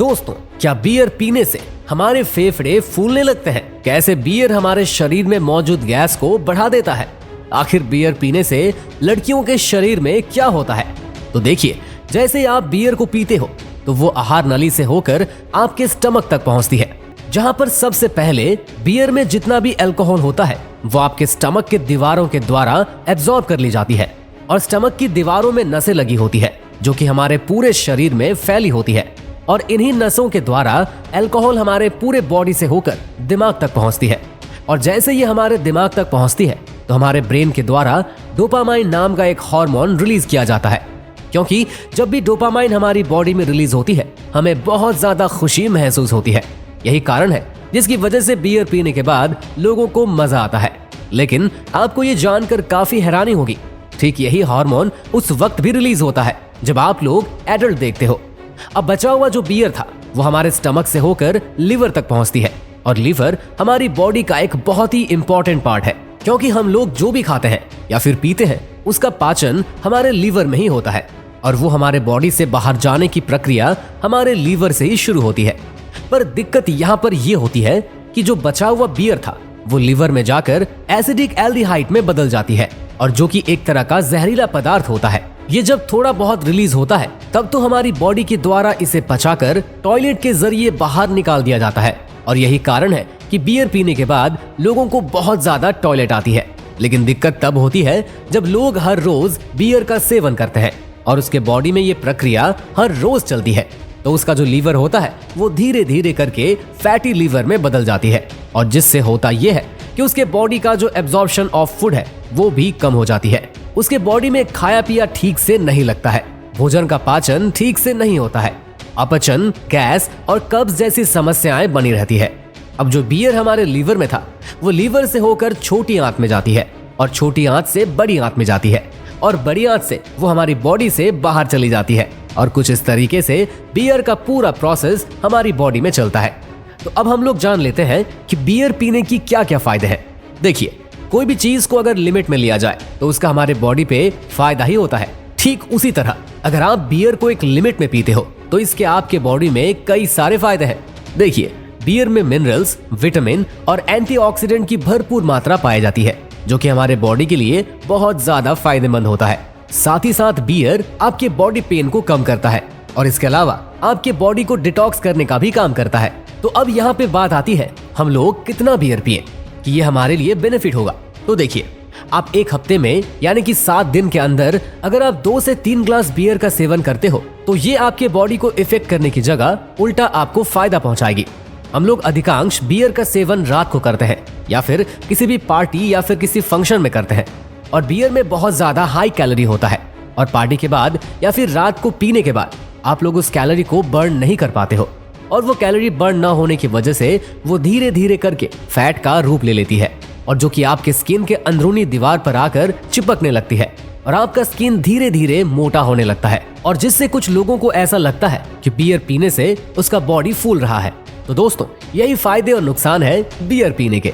दोस्तों, क्या बियर पीने से हमारे फेफड़े फूलने लगते हैं? कैसे बियर हमारे शरीर में मौजूद गैस को बढ़ा देता है? आखिर बियर पीने से लड़कियों के शरीर में क्या होता है? तो देखिए, जैसे आप बियर को पीते हो तो वो आहार नली से होकर आपके स्टमक तक पहुंचती है, जहां पर सबसे पहले बियर में जितना भी अल्कोहल होता है वो आपके स्टमक के दीवारों के द्वारा एब्जॉर्ब कर ली जाती है। और स्टमक की दीवारों में नसें लगी होती है जो कि हमारे पूरे शरीर में फैली होती है, और इन्हीं नसों के द्वारा अल्कोहल हमारे पूरे बॉडी से होकर दिमाग तक पहुंचती है। और जैसे ये हमारे दिमाग तक पहुंचती है तो हमारे ब्रेन के द्वारा डोपामाइन नाम का एक हार्मोन रिलीज किया जाता है, क्योंकि जब भी डोपामाइन हमारी बॉडी में रिलीज होती है हमें बहुत ज्यादा खुशी महसूस होती है। यही कारण है जिसकी वजह से बियर पीने के बाद लोगों को मजा आता है। लेकिन आपको ये जानकर काफी हैरानी होगी, ठीक यही हार्मोन उस वक्त भी रिलीज होता है जब आप लोग एडल्ट देखते हो। अब बचा हुआ जो बियर था वो हमारे स्टमक से होकर लिवर तक पहुंचती है, और लिवर हमारी बॉडी का एक बहुत ही इंपॉर्टेंट पार्ट है, क्योंकि हम लोग जो भी खाते हैं या फिर पीते हैं उसका पाचन हमारे लीवर में ही होता है, और वो हमारे बॉडी से बाहर जाने की प्रक्रिया हमारे लीवर से ही शुरू होती है। पर दिक्कत यहाँ पर यह होती है कि जो बचा हुआ बियर था वो लिवर में जाकर एसिडिक एल्डिहाइड में बदल जाती है, और जो कि एक तरह का जहरीला पदार्थ होता है। ये जब थोड़ा बहुत रिलीज होता है तब तो हमारी बॉडी के द्वारा इसे पचाकर टॉयलेट के जरिए बाहर निकाल दिया जाता है, और यही कारण है कि बियर पीने के बाद लोगों को बहुत ज्यादा टॉयलेट आती है। लेकिन दिक्कत तब होती है जब लोग हर रोज बियर का सेवन करते हैं और उसके बॉडी में ये प्रक्रिया हर रोज चलती है, तो उसका जो लीवर होता है वो धीरे धीरे करके फैटी लीवर में बदल जाती है, और जिससे होता यह है कि उसके बॉडी का जो एब्जॉर्प्शन ऑफ फूड है वो भी कम हो जाती है। उसके बॉडी में खाया पिया ठीक से नहीं लगता है, भोजन का पाचन ठीक से नहीं होता है, अपचन, गैस और कब्ज जैसी समस्याएं बनी रहती है। अब जो बियर हमारे लीवर में था वो लीवर से होकर छोटी आंत में जाती है, और छोटी आंत से बड़ी आंत में जाती है, और बड़ी आंत से वो हमारी बॉडी से बाहर चली जाती है, और कुछ इस तरीके से बियर का पूरा प्रोसेस हमारी बॉडी में चलता है। तो अब हम लोग जान लेते हैं कि बियर पीने की क्या क्या फायदे हैं। देखिए, कोई भी चीज को अगर लिमिट में लिया जाए तो उसका हमारे बॉडी पे फायदा ही होता है। ठीक उसी तरह अगर आप बियर को एक लिमिट में पीते हो तो इसके आपके बॉडी में कई सारे फायदे हैं। देखिए, बियर में मिनरल्स, विटामिन और एंटीऑक्सीडेंट की भरपूर मात्रा पाई जाती है, जो कि हमारे बॉडी के लिए बहुत ज्यादा फायदेमंद होता है। साथ ही साथ बियर आपके बॉडी पेन को कम करता है, और इसके अलावा आपके बॉडी को डिटॉक्स करने का भी काम करता है। तो अब यहाँ पे बात आती है हम लोग कितना बियर पिए कि ये हमारे लिए बेनिफिट होगा। तो देखिए, आप एक हफ्ते में यानी कि 7 दिन के अंदर अगर आप 2 से 3 ग्लास बियर का सेवन करते हो तो ये आपके बॉडी को इफेक्ट करने की जगह उल्टा आपको फायदा पहुंचाएगी। हम लोग अधिकांश बियर का सेवन रात को करते हैं या फिर किसी भी पार्टी या फिर किसी फंक्शन में करते हैं, और बियर में बहुत ज्यादा हाई कैलोरी होता है, और पार्टी के बाद या फिर रात को पीने के बाद आप लोग उस कैलोरी को बर्न नहीं कर पाते हो, और वो कैलोरी बर्न ना होने की वजह से वो धीरे धीरे करके फैट का रूप ले लेती है, और जो कि आपके स्किन के अंदरूनी दीवार पर आकर चिपकने लगती है, और आपका स्किन धीरे धीरे मोटा होने लगता है, और जिससे कुछ लोगों को ऐसा लगता है कि बियर पीने से उसका बॉडी फूल रहा है। तो दोस्तों, यही फायदे और नुकसान है बियर पीने के।